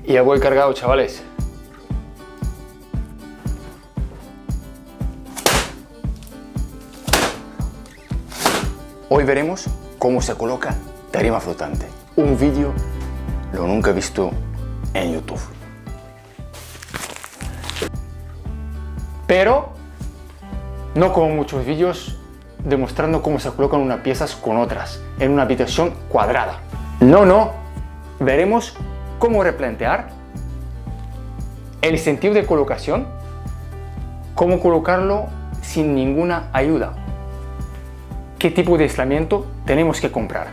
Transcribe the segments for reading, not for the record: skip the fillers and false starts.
Y ya voy cargado, chavales. Hoy veremos cómo se coloca tarima flotante. Un vídeo lo nunca visto en YouTube. Pero no como muchos vídeos demostrando cómo se colocan unas piezas con otras en una habitación cuadrada. No. Veremos cómo replantear el sentido de colocación, cómo colocarlo sin ninguna ayuda, qué tipo de aislamiento tenemos que comprar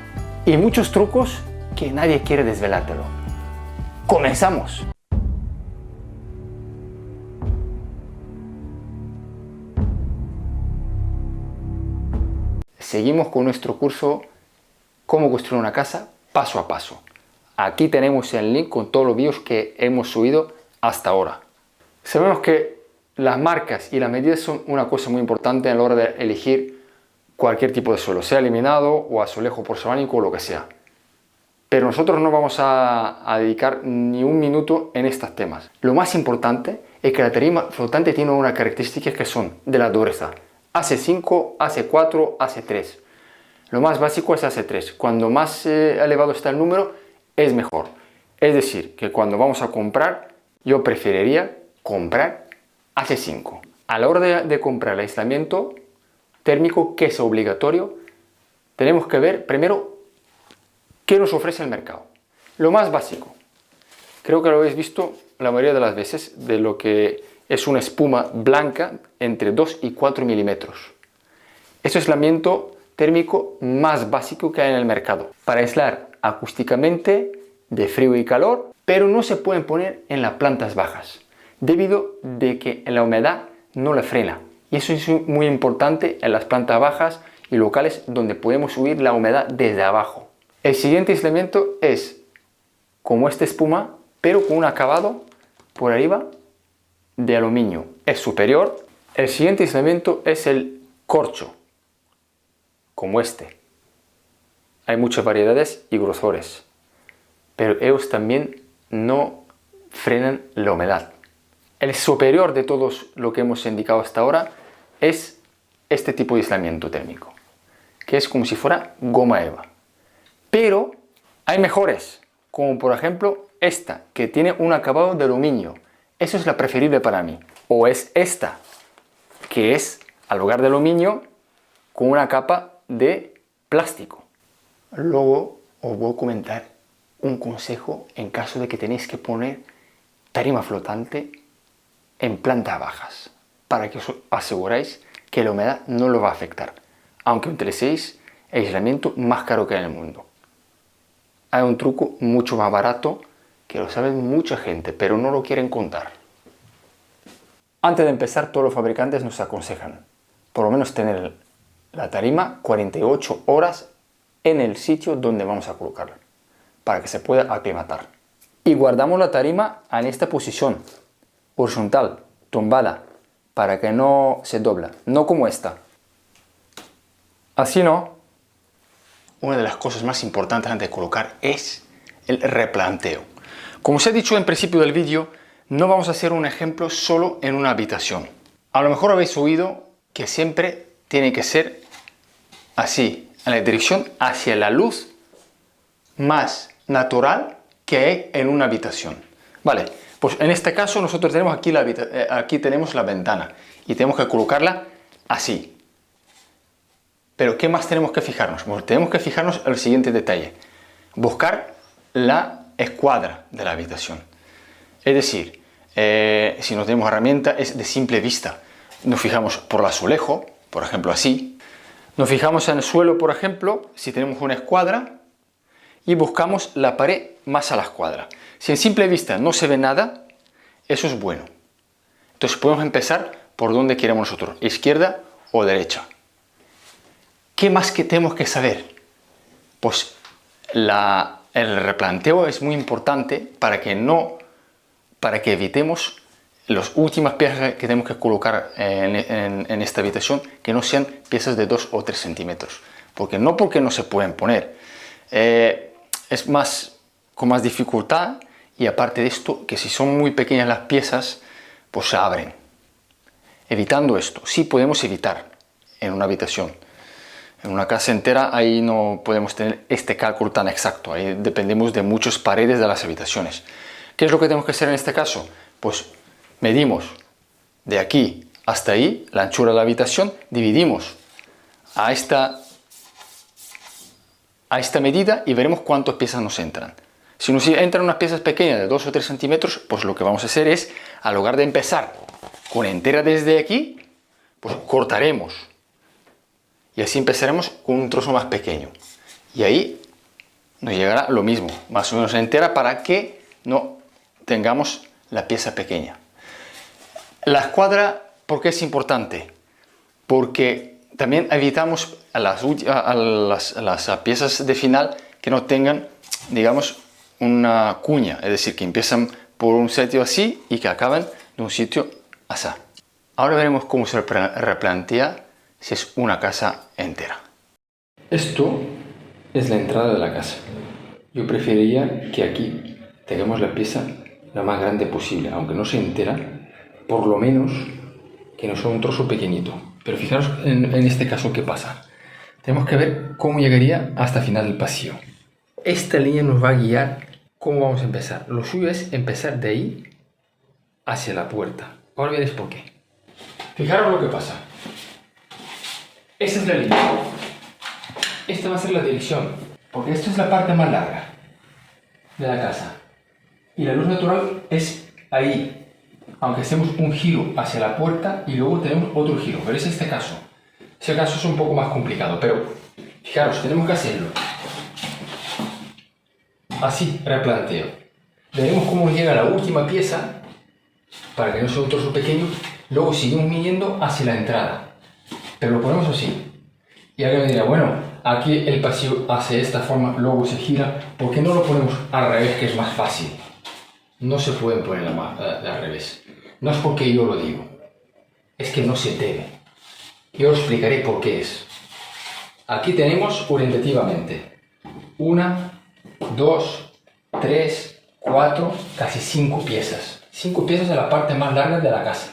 y muchos trucos que nadie quiere desvelártelo. ¡Comenzamos! Seguimos con nuestro curso Cómo construir una casa paso a paso. Aquí tenemos el link con todos los vídeos que hemos subido hasta ahora. Sabemos que las marcas y las medidas son una cosa muy importante a la hora de elegir cualquier tipo de suelo, sea laminado o azulejo porcelánico o lo que sea. Pero nosotros no vamos a dedicar ni un minuto en estos temas. Lo más importante es que la tarima flotante tiene unas características que son de la dureza. AC5, AC4, AC3. Lo más básico es AC3. Cuando más elevado está el número, es mejor. Es decir, que cuando vamos a comprar, yo preferiría comprar AC5. A la hora de comprar el aislamiento térmico, que es obligatorio, tenemos que ver primero qué nos ofrece el mercado. Lo más básico, creo que lo habéis visto la mayoría de las veces, de lo que es una espuma blanca entre 2 y 4 milímetros. Es el aislamiento térmico más básico que hay en el mercado para aislar acústicamente de frío y calor, pero no se pueden poner en las plantas bajas debido de que la humedad no le frena, y eso es muy importante en las plantas bajas y locales donde podemos subir la humedad desde abajo. El siguiente aislamiento es como esta espuma, pero con un acabado por arriba de aluminio. Es superior. El siguiente aislamiento es el corcho, como este. Hay muchas variedades y grosores, pero ellos también no frenan la humedad. El superior de todos lo que hemos indicado hasta ahora es este tipo de aislamiento térmico, que es como si fuera goma eva. Pero hay mejores, como por ejemplo esta, que tiene un acabado de aluminio. Eso es la preferible para mí. O es esta, que es, al lugar de aluminio, con una capa de plástico. Luego os voy a comentar un consejo en caso de que tenéis que poner tarima flotante en plantas bajas, para que os aseguréis que la humedad no lo va a afectar, aunque utilicéis el aislamiento más caro que hay en el mundo. Hay un truco mucho más barato que lo sabe mucha gente, pero no lo quieren contar. Antes de empezar, todos los fabricantes nos aconsejan por lo menos tener la tarima 48 horas en el sitio donde vamos a colocarla, para que se pueda aclimatar. Y guardamos la tarima en esta posición, horizontal, tumbada, para que no se dobla, no como esta. Así no. Una de las cosas más importantes antes de colocar es el replanteo. Como os he dicho en principio del vídeo, no vamos a hacer un ejemplo solo en una habitación. A lo mejor habéis oído que siempre tiene que ser así, en la dirección hacia la luz más natural que hay en una habitación. Vale, pues en este caso nosotros tenemos aquí tenemos la ventana y tenemos que colocarla así. Pero ¿qué más tenemos que fijarnos? Bueno, tenemos que fijarnos en el siguiente detalle. Buscar la escuadra de la habitación. Es decir, si no tenemos herramienta, es de simple vista. Nos fijamos por el azulejo, por ejemplo así. Nos fijamos en el suelo, por ejemplo, si tenemos una escuadra, y buscamos la pared más a la escuadra. Si en simple vista no se ve nada, eso es bueno. Entonces podemos empezar por donde queremos nosotros, izquierda o derecha. ¿Qué más que tenemos que saber? Pues el replanteo es muy importante para que evitemos las últimas piezas que tenemos que colocar en esta habitación, que no sean piezas de 2 o 3 centímetros. Porque no se pueden poner. Es con más dificultad y aparte de esto, que si son muy pequeñas las piezas, pues se abren. Evitando esto, sí podemos evitar en una habitación. En una casa entera ahí no podemos tener este cálculo tan exacto, ahí dependemos de muchas paredes de las habitaciones. ¿Qué es lo que tenemos que hacer en este caso? Pues medimos de aquí hasta ahí la anchura de la habitación, dividimos a esta medida y veremos cuántas piezas nos entran. Si nos entran unas piezas pequeñas de 2 o 3 centímetros, pues lo que vamos a hacer es, en lugar de empezar con entera desde aquí, pues cortaremos. Y así empezaremos con un trozo más pequeño. Y ahí nos llegará lo mismo, más o menos entera, para que no tengamos la pieza pequeña. La escuadra, ¿por qué es importante? Porque también evitamos a las piezas de final que no tengan, digamos, una cuña, es decir, que empiezan por un sitio así y que acaban de un sitio así. Ahora veremos cómo se replantea si es una casa entera. Esto es la entrada de la casa. Yo preferiría que aquí tengamos la pieza la más grande posible, aunque no sea entera, por lo menos que no sea un trozo pequeñito. Pero fijaros en este caso qué pasa. Tenemos que ver cómo llegaría hasta el final del pasillo. Esta línea nos va a guiar cómo vamos a empezar. Lo suyo es empezar de ahí hacia la puerta. Ahora veréis por qué. Fijaros lo que pasa. Esta es la línea. Esta va a ser la dirección, porque esto es la parte más larga de la casa. Y la luz natural es ahí, aunque hacemos un giro hacia la puerta y luego tenemos otro giro. Pero es este caso. Ese caso es un poco más complicado, pero fijaros, tenemos que hacerlo. Así, replanteo. Veremos cómo llega la última pieza, para que no sea un trozo pequeño. Luego seguimos midiendo hacia la entrada. Pero lo ponemos así. Y alguien me dirá, bueno, aquí el pasillo hace esta forma, luego se gira. ¿Por qué no lo ponemos al revés, que es más fácil? No se puede poner al revés. No es porque yo lo digo. Es que no se debe. Yo os explicaré por qué es. Aquí tenemos orientativamente 1, 2, 3, 4, casi 5 piezas. 5 piezas en la parte más larga de la casa.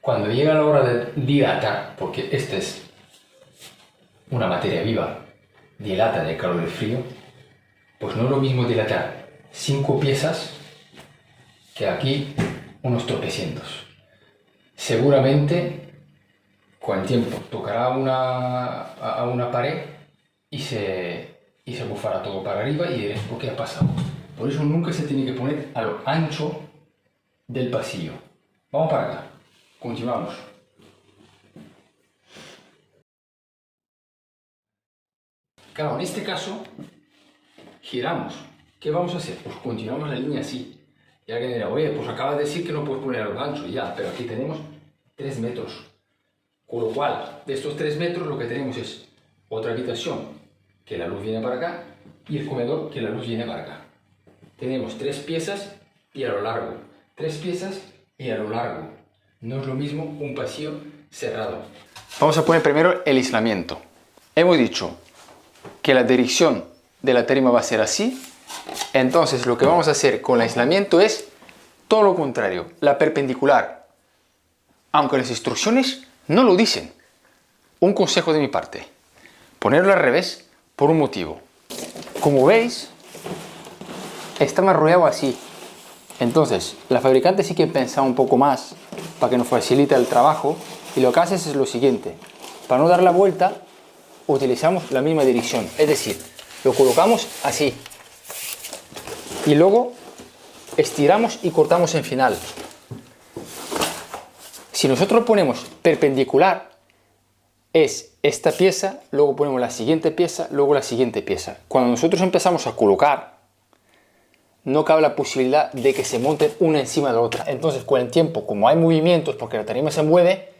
Cuando llega la hora de dilatar, porque esta es una materia viva, dilata de calor y frío, pues no es lo mismo dilatar 5 piezas que aquí unos tropecientos. Seguramente con el tiempo tocará a una pared y se bufará todo para arriba y diréis, ¿por qué ha pasado? Por eso nunca se tiene que poner a lo ancho del pasillo. Vamos para acá. Continuamos. Claro, en este caso, giramos. ¿Qué vamos a hacer? Pues continuamos la línea así. Y alguien dirá, oye, pues acabas de decir que no puedes poner a lo ancho. Ya, pero aquí tenemos 3 metros. Con lo cual, de estos 3 metros lo que tenemos es otra habitación, que la luz viene para acá, y el comedor, que la luz viene para acá. Tenemos 3 piezas y a lo largo. 3 piezas y a lo largo. No es lo mismo un pasillo cerrado. Vamos a poner primero el aislamiento. Hemos dicho que la dirección de la tarima va a ser así. Entonces lo que vamos a hacer con el aislamiento es todo lo contrario, la perpendicular. Aunque las instrucciones no lo dicen. Un consejo de mi parte. Ponerlo al revés por un motivo. Como veis, está enrollado así. Entonces, la fabricante sí que pensa un poco más para que nos facilite el trabajo, y lo que hace es lo siguiente: para no dar la vuelta utilizamos la misma dirección, es decir, lo colocamos así y luego estiramos y cortamos en final. Si nosotros ponemos perpendicular, es esta pieza, luego ponemos la siguiente pieza, luego la siguiente pieza. Cuando nosotros empezamos a colocar, no cabe la posibilidad de que se monten una encima de la otra. Entonces, con el tiempo, como hay movimientos, porque la tarima se mueve,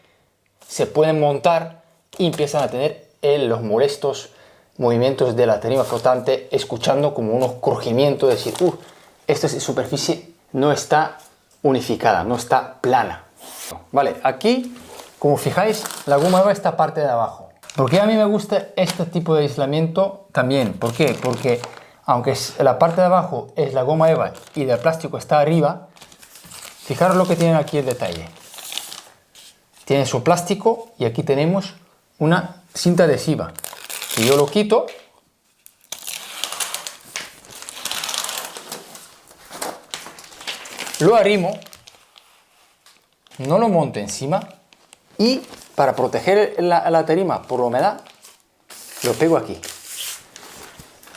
se pueden montar y empiezan a tener los molestos movimientos de la tarima flotante, escuchando como unos crujimientos, de decir, esta superficie no está unificada, no está plana. Vale, aquí, como fijáis, la goma va esta parte de abajo. ¿Por qué a mí me gusta este tipo de aislamiento también? ¿Por qué? Porque aunque la parte de abajo es la goma eva y el plástico está arriba, fijaros lo que tiene aquí el detalle. Tiene su plástico y aquí tenemos una cinta adhesiva. Si yo lo quito, lo arrimo, no lo monto encima y para proteger la tarima por la humedad, lo pego aquí.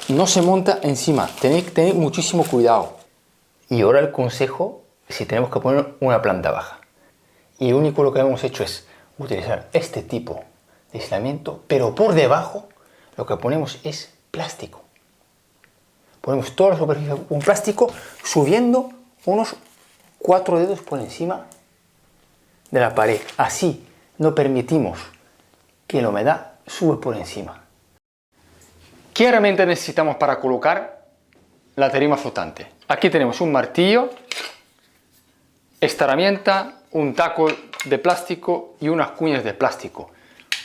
No se monta encima, tenéis que tener muchísimo cuidado. Y ahora el consejo, si tenemos que poner una planta baja. Y lo único lo que hemos hecho es utilizar este tipo de aislamiento, pero por debajo lo que ponemos es plástico. Ponemos toda la superficie con plástico subiendo unos 4 dedos por encima de la pared. Así no permitimos que la humedad sube por encima. ¿Qué herramienta necesitamos para colocar la tarima flotante? Aquí tenemos un martillo, esta herramienta, un taco de plástico y unas cuñas de plástico,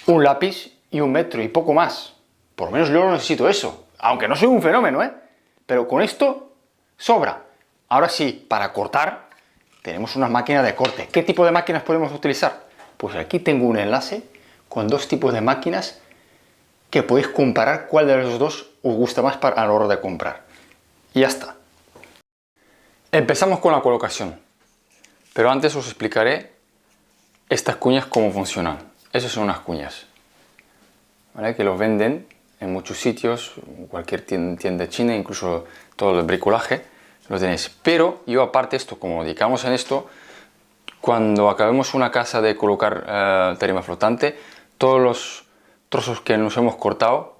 un lápiz y un metro y poco más. Por lo menos yo no necesito eso, aunque no soy un fenómeno, pero con esto sobra. Ahora sí, para cortar tenemos unas máquinas de corte. ¿Qué tipo de máquinas podemos utilizar? Pues aquí tengo un enlace con 2 tipos de máquinas que podéis comparar cuál de los dos os gusta más a la hora de comprar. Y ya está. Empezamos con la colocación, pero antes os explicaré estas cuñas cómo funcionan. Esas son unas cuñas, ¿vale? Que los venden en muchos sitios, cualquier tienda china, incluso todo el bricolaje, lo tenéis. Pero yo aparte esto, como dedicamos en esto, cuando acabemos una casa de colocar tarima flotante, todos los trozos que nos hemos cortado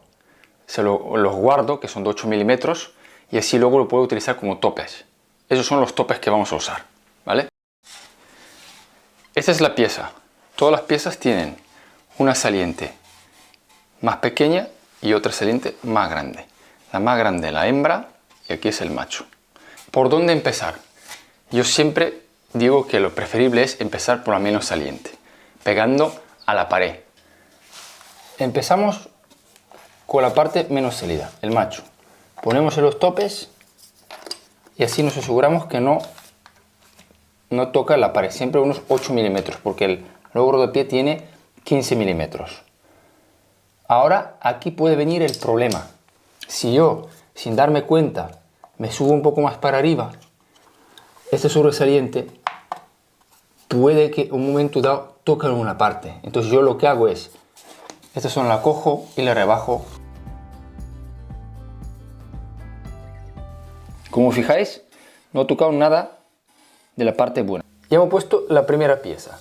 los guardo, que son de 8 milímetros, y así luego lo puedo utilizar como topes. Esos son los topes que vamos a usar, ¿vale? Esta es la pieza. Todas las piezas tienen una saliente más pequeña y otra saliente más grande. La más grande la hembra y aquí es el macho. ¿Por dónde empezar? Yo siempre digo que lo preferible es empezar por la menos saliente, pegando a la pared. Empezamos con la parte menos salida, el macho. Ponemos en los topes y así nos aseguramos que no toca la pared, siempre unos 8 milímetros, porque el logro de pie tiene 15 milímetros. Ahora aquí puede venir el problema. Si yo, sin darme cuenta, me subo un poco más para arriba, este sobresaliente puede que en un momento dado toque en una parte. Entonces yo lo que hago es, esta zona la cojo y la rebajo. Como fijáis, no he tocado nada de la parte buena. Ya hemos puesto la primera pieza.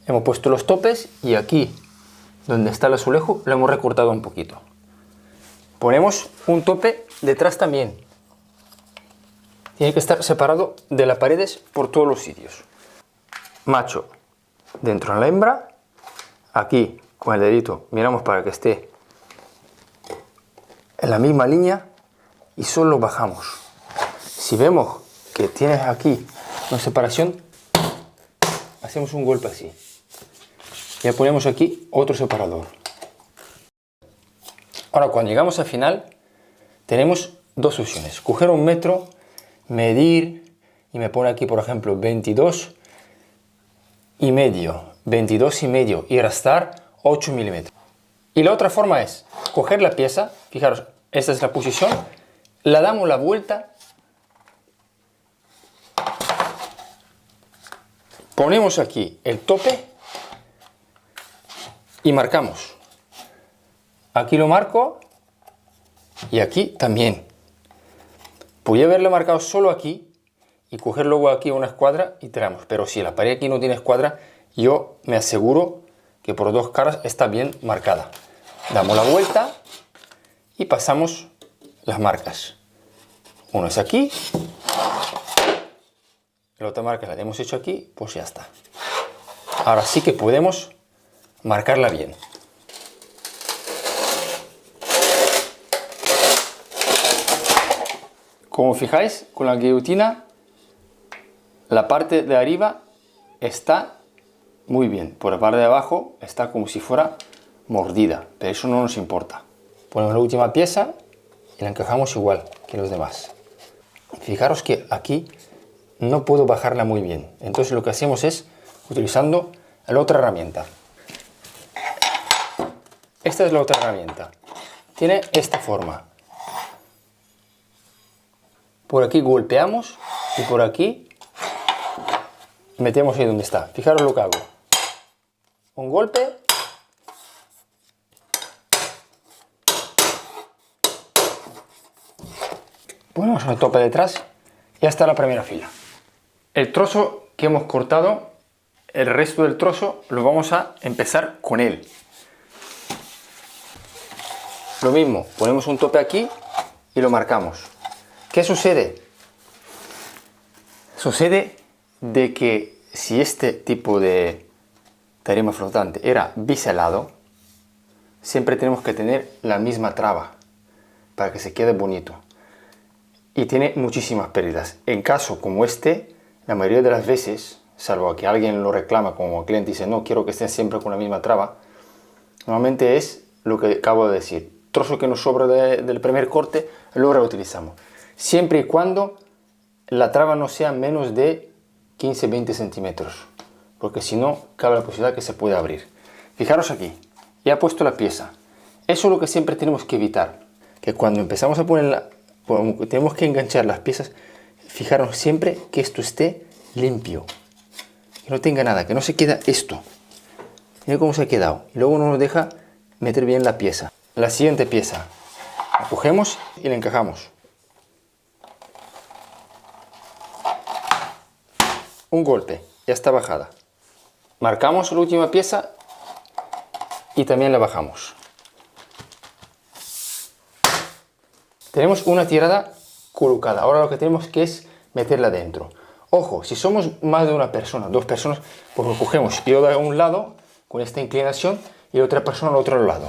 Hemos puesto los topes y aquí, donde está el azulejo, lo hemos recortado un poquito. Ponemos un tope detrás también. Tiene que estar separado de las paredes por todos los sitios. Macho dentro en la hembra. Aquí, con el dedito, miramos para que esté en la misma línea y solo bajamos. Si vemos que tienes aquí una separación, hacemos un golpe así. Ya ponemos aquí otro separador. Ahora, cuando llegamos al final, tenemos dos opciones. Coger un metro, medir y me pone aquí, por ejemplo, 22 y medio y restar 8 milímetros. Y la otra forma es coger la pieza, fijaros, esta es la posición, la damos la vuelta, ponemos aquí el tope y marcamos. Aquí lo marco y aquí también. Podría haberlo marcado solo aquí y coger luego aquí una escuadra y tiramos. Pero si la pared aquí no tiene escuadra, yo me aseguro que por dos caras está bien marcada. Damos la vuelta y pasamos las marcas. Uno es aquí, la otra marca la hemos hecho aquí, pues ya está. Ahora sí que podemos marcarla bien. Como fijáis, con la guillotina, la parte de arriba está muy bien. Por la parte de abajo está como si fuera mordida, pero eso no nos importa. Ponemos la última pieza y la encajamos igual que los demás. Fijaros que aquí no puedo bajarla muy bien, entonces lo que hacemos es utilizando la otra herramienta. Esta es la otra herramienta, tiene esta forma. Por aquí golpeamos y por aquí metemos ahí donde está. Fijaros lo que hago. Un golpe. Ponemos el tope detrás y ya está la primera fila. El trozo que hemos cortado, el resto del trozo lo vamos a empezar con él. Lo mismo, ponemos un tope aquí y lo marcamos. ¿Qué sucede? Sucede de que si este tipo de tarima flotante era biselado, siempre tenemos que tener la misma traba para que se quede bonito. Y tiene muchísimas pérdidas. En caso como este, la mayoría de las veces, salvo que alguien lo reclama como cliente y dice no, quiero que esté siempre con la misma traba, normalmente es lo que acabo de decir. Trozo que nos sobra del primer corte, lo reutilizamos. Siempre y cuando la traba no sea menos de 15-20 centímetros, porque si no, cabe la posibilidad que se pueda abrir. Fijaros aquí, ya he puesto la pieza. Eso es lo que siempre tenemos que evitar, que cuando empezamos a ponerla, tenemos que enganchar las piezas, fijaros siempre que esto esté limpio, que no tenga nada, que no se queda esto. Mira cómo se ha quedado. Y luego no nos deja meter bien la pieza. La siguiente pieza, la cogemos y la encajamos. Un golpe, ya está bajada. Marcamos la última pieza y también la bajamos. Tenemos una tirada colocada. Ahora lo que tenemos que es meterla dentro. Ojo, si somos más de una persona, dos personas, pues lo cogemos yo de un lado con esta inclinación y otra persona al otro lado.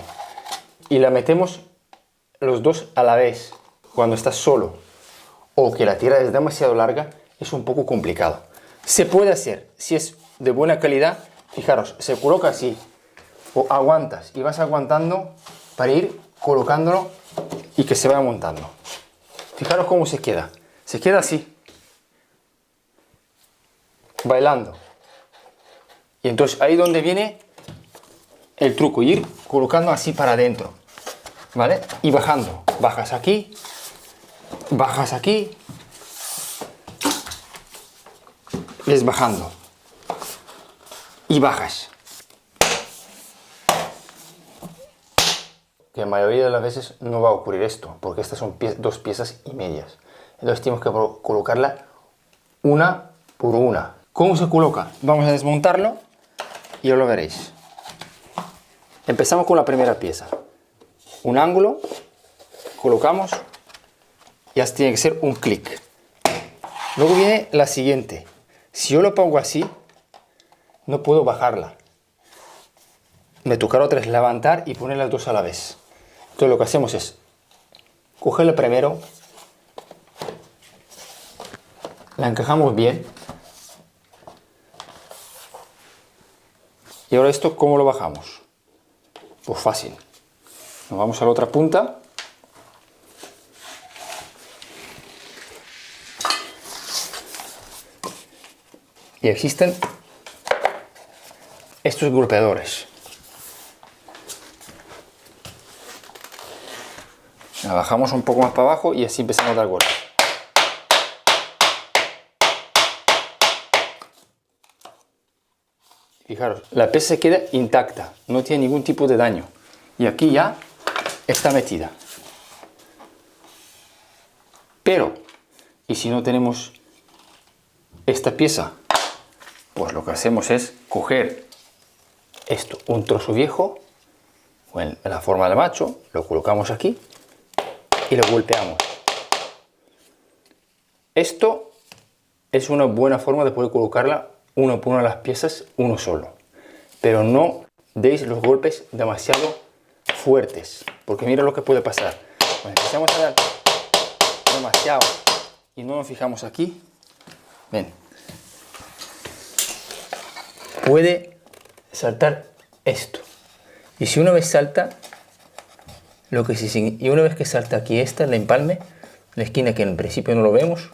Y la metemos los dos a la vez. Cuando estás solo o que la tirada es demasiado larga, es un poco complicado. Se puede hacer, si es de buena calidad, fijaros, se coloca así, o aguantas y vas aguantando para ir colocándolo y que se vaya montando. Fijaros cómo se queda así, bailando. Y entonces ahí donde viene el truco, ir colocando así para adentro, ¿vale? Y bajando, bajas aquí, ves bajando y bajas. Que la mayoría de las veces no va a ocurrir esto, porque estas son dos piezas y medias. Entonces tenemos que colocarla una por una. ¿Cómo se coloca? Vamos a desmontarlo y ya lo veréis. Empezamos con la primera pieza. Un ángulo, colocamos y así tiene que ser un clic. Luego viene la siguiente. Si yo lo pongo así, no puedo bajarla. Me tocará otra vez levantar y poner las dos a la vez. Entonces lo que hacemos es cogerla primero, la encajamos bien. Y ahora esto, ¿cómo lo bajamos? Pues fácil. Nos vamos a la otra punta. Y existen estos golpeadores. La bajamos un poco más para abajo y así empezamos a dar golpes. Fijaros, la pieza se queda intacta, no tiene ningún tipo de daño. Y aquí ya está metida. Pero, ¿y si no tenemos esta pieza? Pues lo que hacemos es coger esto, un trozo viejo, o en la forma del macho, lo colocamos aquí y lo golpeamos. Esto es una buena forma de poder colocarla una por una de las piezas, uno solo. Pero no deis los golpes demasiado fuertes, porque mira lo que puede pasar. Cuando empezamos a dar demasiado y no nos fijamos aquí, ven, puede saltar esto. Y si una vez salta, Y una vez que salta aquí esta, el empalme, la esquina que en principio no lo vemos,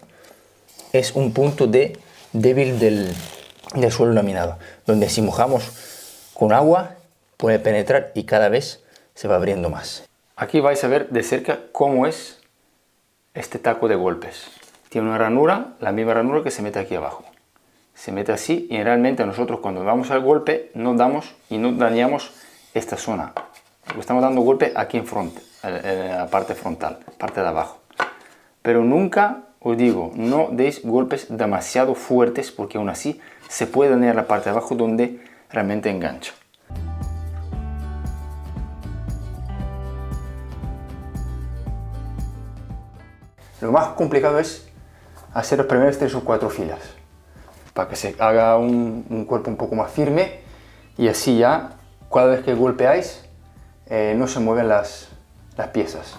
es un punto débil del suelo laminado, donde si mojamos con agua puede penetrar y cada vez se va abriendo más. Aquí vais a ver de cerca cómo es este taco de golpes. Tiene una ranura, la misma ranura que se mete aquí abajo. Se mete así y realmente nosotros cuando damos al golpe no damos y no dañamos esta zona. Estamos dando golpe aquí en la parte frontal, parte de abajo. Pero nunca, os digo, no deis golpes demasiado fuertes porque aún así se puede dañar la parte de abajo donde realmente engancha. Lo más complicado es hacer las primeras 3 o 4 filas para que se haga un cuerpo un poco más firme y así ya cada vez que golpeáis no se mueven las piezas.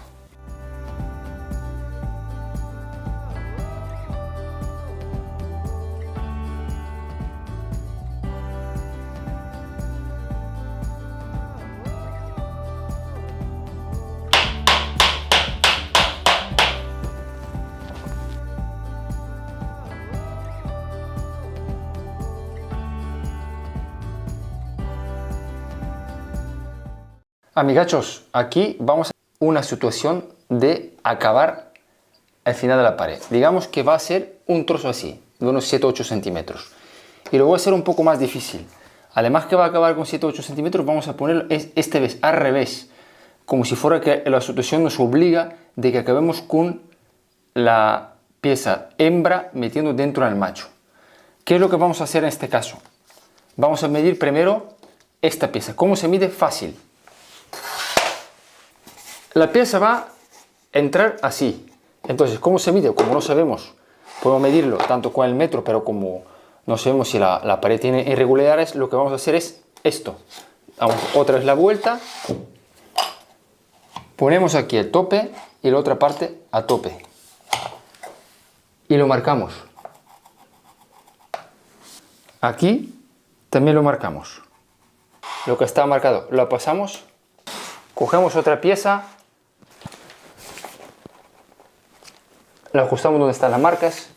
Amigachos, aquí vamos a una situación de acabar al final de la pared. Digamos que va a ser un trozo así, de unos 7-8 centímetros. Y lo voy a hacer un poco más difícil. Además que va a acabar con 7-8 centímetros, vamos a ponerlo esta vez al revés. Como si fuera que la situación nos obliga de que acabemos con la pieza hembra metiendo dentro al macho. ¿Qué es lo que vamos a hacer en este caso? Vamos a medir primero esta pieza. ¿Cómo se mide? Fácil. La pieza va a entrar así. Entonces, ¿cómo se mide? Como no sabemos, podemos medirlo tanto con el metro, pero como no sabemos si la pared tiene irregularidades, lo que vamos a hacer es esto. Damos otra vez la vuelta. Ponemos aquí el tope y la otra parte a tope. Y lo marcamos. Aquí también lo marcamos. Lo que está marcado lo pasamos. Cogemos otra pieza. La ajustamos donde están las marcas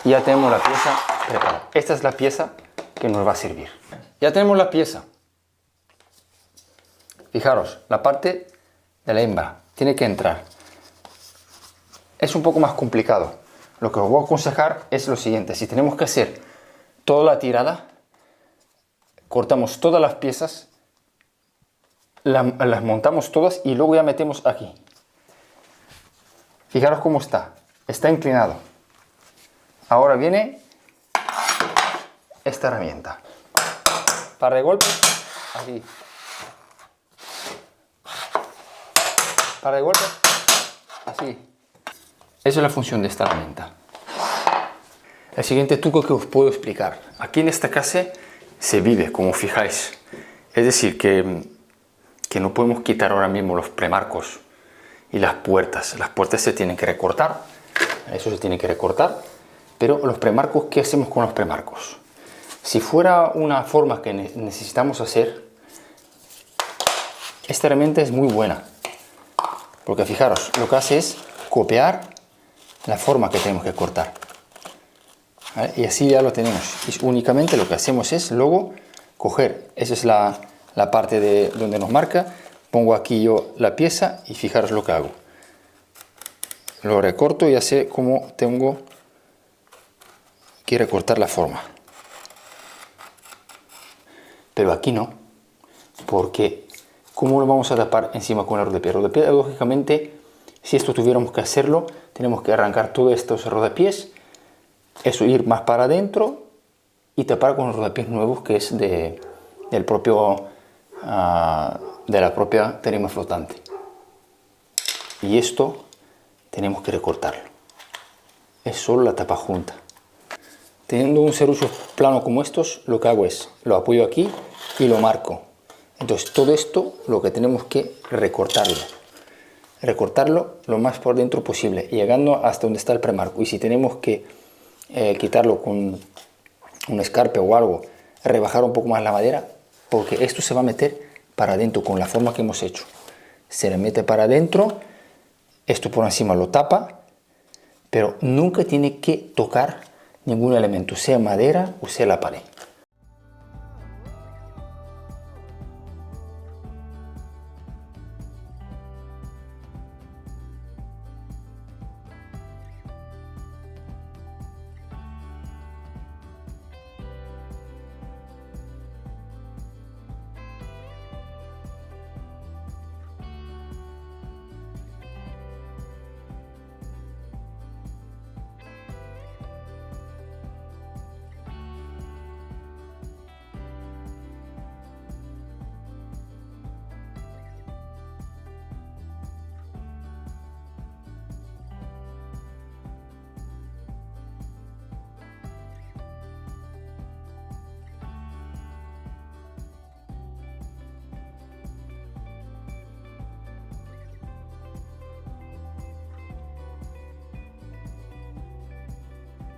y ya tenemos la pieza preparada. Esta es la pieza que nos va a servir. Ya tenemos la pieza. Fijaros, la parte de la hembra tiene que entrar. Es un poco más complicado. Lo que os voy a aconsejar es lo siguiente. Si tenemos que hacer toda la tirada, cortamos todas las piezas, las montamos todas y luego ya metemos aquí. Fijaros cómo está inclinado. Ahora viene esta herramienta. Para de golpe, aquí. Para de golpe, así. Esa es la función de esta herramienta. El siguiente truco que os puedo explicar. Aquí en esta casa se vive, como fijáis. Es decir, que no podemos quitar ahora mismo los premarcos y las puertas. Las puertas se tienen que recortar, eso se tiene que recortar, pero los premarcos, ¿qué hacemos con los premarcos? Si fuera una forma que necesitamos hacer, esta herramienta es muy buena, porque fijaros, lo que hace es copiar la forma que tenemos que cortar, ¿vale? Y así ya lo tenemos. Y únicamente lo que hacemos es luego coger, esa es la parte de donde nos marca. Pongo aquí yo la pieza y fijaros lo que hago. Lo recorto y ya sé cómo tengo que recortar la forma. Pero aquí no, porque ¿cómo lo vamos a tapar encima con el rodapiés? Rodapiés, lógicamente, si esto tuviéramos que hacerlo, tenemos que arrancar todos estos rodapiés, eso ir más para adentro y tapar con los rodapiés nuevos que es de la propia tarima flotante. Y esto tenemos que recortarlo. Es solo la tapa junta. Teniendo un serrucho plano como estos, lo que hago es lo apoyo aquí y lo marco. Entonces todo esto lo que tenemos que recortarlo lo más por dentro posible, llegando hasta donde está el premarco. Y si tenemos que quitarlo con un escarpe o algo, rebajar un poco más la madera, porque esto se va a meter para adentro con la forma que hemos hecho. Se le mete para adentro, esto por encima lo tapa, pero nunca tiene que tocar ningún elemento, sea madera o sea la pared.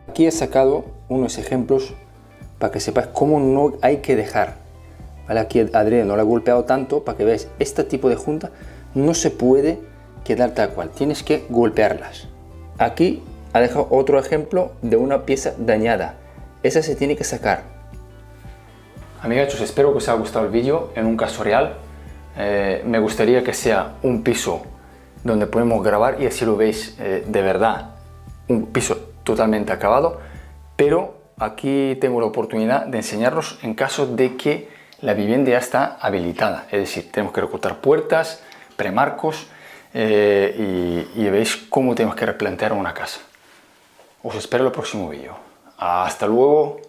Aquí he sacado unos ejemplos para que sepáis cómo no hay que dejar. ¿Vale? Aquí Adrián no lo ha golpeado tanto para que veáis, este tipo de junta no se puede quedar tal cual, tienes que golpearlas. Aquí ha dejado otro ejemplo de una pieza dañada, esa se tiene que sacar. Amigachos, espero que os haya gustado el vídeo. En un caso real, me gustaría que sea un piso donde podemos grabar y así lo veis de verdad, un piso totalmente acabado, pero aquí tengo la oportunidad de enseñaros en caso de que la vivienda ya está habilitada, es decir, tenemos que recortar puertas, premarcos y veis cómo tenemos que replantear una casa. Os espero en el próximo vídeo. Hasta luego.